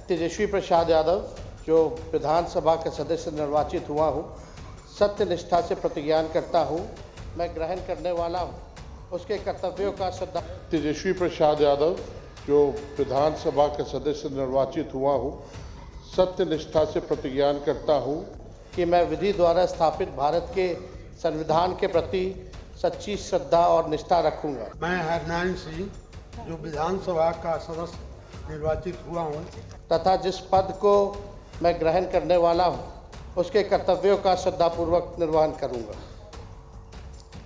तेजस्वी प्रसाद यादव, जो विधानसभा का सदस्य निर्वाचित हुआ हूँ, सत्य निष्ठा से प्रतिज्ञा करता हूँ, मैं ग्रहण करने वाला हूँ उसके कर्तव्यों का श्रद्धा। तेजस्वी प्रसाद यादव, जो विधानसभा का सदस्य निर्वाचित हुआ हूँ, सत्य निष्ठा से प्रतिज्ञा करता हूँ कि मैं विधि द्वारा स्थापित भारत के संविधान के प्रति सच्ची श्रद्धा और निष्ठा रखूंगा। मैं हरनारायण सिंह, जो विधानसभा का सदस्य निर्वाचित हुआ हूँ, तथा जिस पद को मैं ग्रहण करने वाला हूँ उसके कर्तव्यों का श्रद्धापूर्वक निर्वहन करूंगा।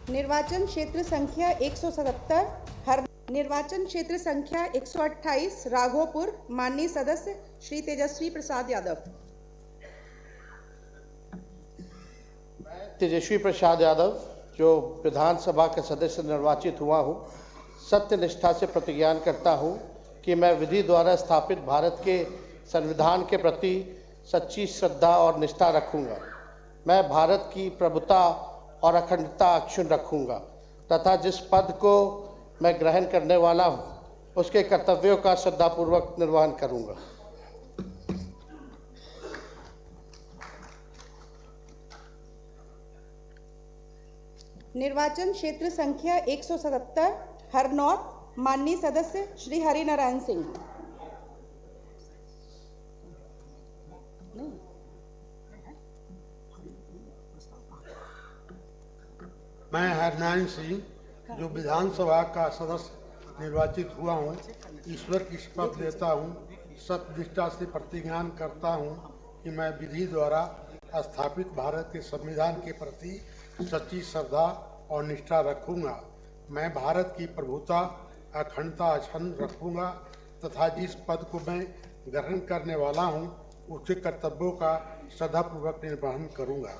निर्वाचन क्षेत्र संख्या 177 हर निर्वाचन क्षेत्र संख्या 128 राघोपुर, माननीय सदस्य श्री तेजस्वी प्रसाद यादव। तेजस्वी प्रसाद यादव, जो विधानसभा का सदस्य निर्वाचित हुआ हूँ, सत्य निष्ठा से प्रतिज्ञा करता हूँ कि मैं विधि द्वारा स्थापित भारत के संविधान के प्रति सच्ची श्रद्धा और निष्ठा रखूंगा। मैं भारत की प्रभुता और अखंडता अक्षुण्ण रखूंगा तथा जिस पद को मैं ग्रहण करने वाला हूँ उसके कर्तव्यों का श्रद्धापूर्वक निर्वहन करूंगा। निर्वाचन क्षेत्र संख्या 177 हरनौत, माननीय सदस्य श्री हरिनारायण सिंह। मैं हरनारायण सिंह, जो विधानसभा का सदस्य निर्वाचित हुआ हूँ, ईश्वर की शपथ लेता हूँ, सत्यनिष्ठा से प्रतिज्ञा करता हूँ कि मैं विधि द्वारा स्थापित भारत के संविधान के प्रति सच्ची श्रद्धा और निष्ठा रखूंगा। मैं भारत की प्रभुता अखंडता अक्षुण्ण रखूंगा तथा जिस पद को मैं ग्रहण करने वाला हूँ उसके कर्तव्यों का श्रद्धापूर्वक निर्वहन करूंगा।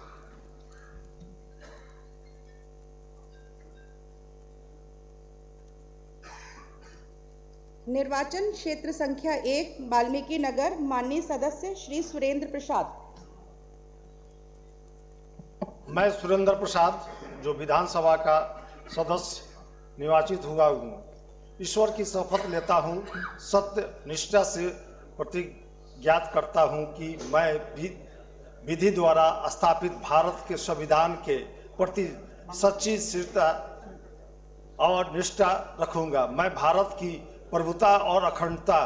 निर्वाचन क्षेत्र संख्या 1 वाल्मीकि नगर, माननीय सदस्य श्री सुरेंद्र प्रसाद। मैं सुरेंद्र प्रसाद, जो विधानसभा का सदस्य निर्वाचित हुआ हूँ, ईश्वर की शपथ लेता हूँ, सत्य निष्ठा से प्रतिज्ञा करता हूँ कि मैं विधि द्वारा स्थापित भारत के संविधान के प्रति सच्ची श्रद्धा और निष्ठा रखूंगा। मैं भारत की प्रभुता और अखंडता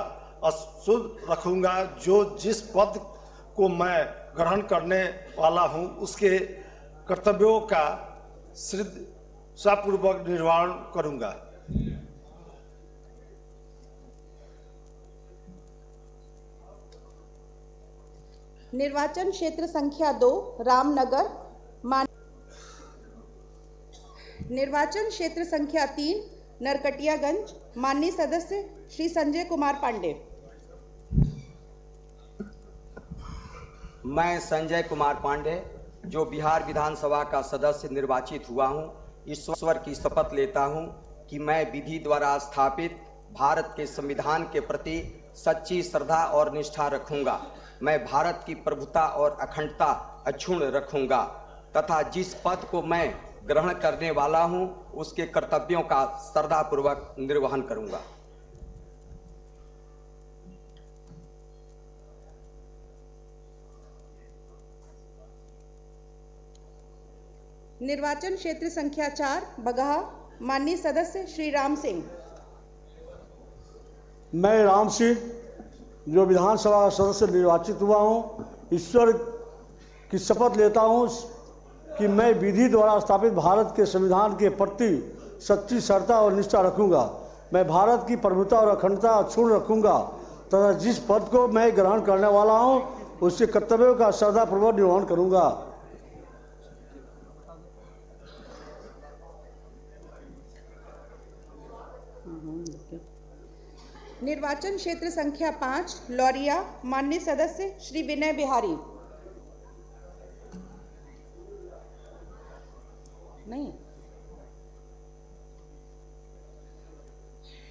अक्षुण्ण रखूंगा। जो जिस पद को मैं ग्रहण करने वाला हूँ उसके कर्तव्यों का श्रद्धापूर्वक निर्वहन करूंगा। निर्वाचन क्षेत्र संख्या 2 रामनगर, निर्वाचन क्षेत्र संख्या 3 नरकटियागंज, माननीय सदस्य श्री संजय कुमार पांडे। मैं संजय कुमार पांडे, जो बिहार विधानसभा का सदस्य निर्वाचित हुआ हूं, ईश्वर की शपथ लेता हूं कि मैं विधि द्वारा स्थापित भारत के संविधान के प्रति सच्ची श्रद्धा और निष्ठा रखूंगा। मैं भारत की प्रभुता और अखंडता अक्षुण्ण रखूंगा तथा जिस पद को मैं ग्रहण करने वाला हूं उसके कर्तव्यों का श्रद्धापूर्वक निर्वहन करूंगा। निर्वाचन क्षेत्र संख्या 4 बगहा, माननीय सदस्य श्री राम सिंह। मैं राम सिंह, जो विधानसभा का सदस्य निर्वाचित हुआ हूँ, ईश्वर की शपथ लेता हूँ कि मैं विधि द्वारा स्थापित भारत के संविधान के प्रति सच्ची श्रद्धा और निष्ठा रखूंगा। मैं भारत की प्रभुता और अखंडता अक्षुण्ण रखूंगा तथा जिस पद को मैं ग्रहण करने वाला हूं उसके कर्तव्यों का श्रद्धापूर्वक निर्वहन करूंगा। निर्वाचन क्षेत्र संख्या 5 लौरिया, माननीय सदस्य श्री विनय बिहारी। नहीं।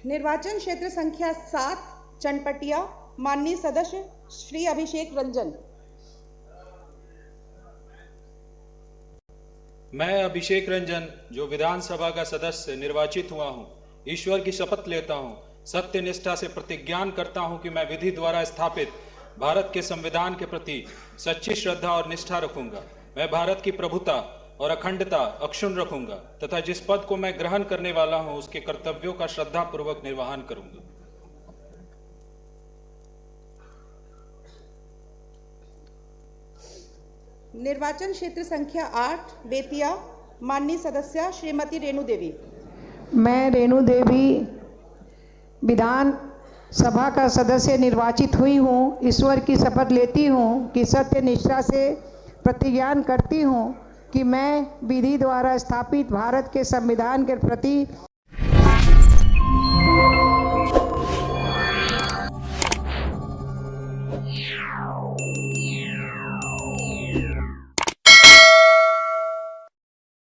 निर्वाचन क्षेत्र संख्या 7 चनपटिया, माननीय सदस्य श्री अभिषेक रंजन। मैं अभिषेक रंजन, जो विधानसभा का सदस्य निर्वाचित हुआ हूं, ईश्वर की शपथ लेता हूं सत्य निष्ठा से प्रतिज्ञान करता हूं कि मैं विधि द्वारा स्थापित भारत के संविधान के प्रति सच्ची श्रद्धा और निष्ठा रखूंगा। मैं भारत की प्रभुता और अखंडता अक्षुण्ण रखूंगा तथा जिस पद को मैं ग्रहण करने वाला हूं उसके कर्तव्यों का श्रद्धापूर्वक निर्वहन करूंगा। निर्वाचन क्षेत्र संख्या 8 बेतिया माननीय सदस्य श्रीमती रेणु देवी। मैं रेणु देवी विधान सभा का सदस्य निर्वाचित हुई हूँ। ईश्वर की शपथ लेती हूँ कि सत्य निष्ठा से प्रतिज्ञान करती हूँ कि मैं विधि द्वारा स्थापित भारत के संविधान के प्रति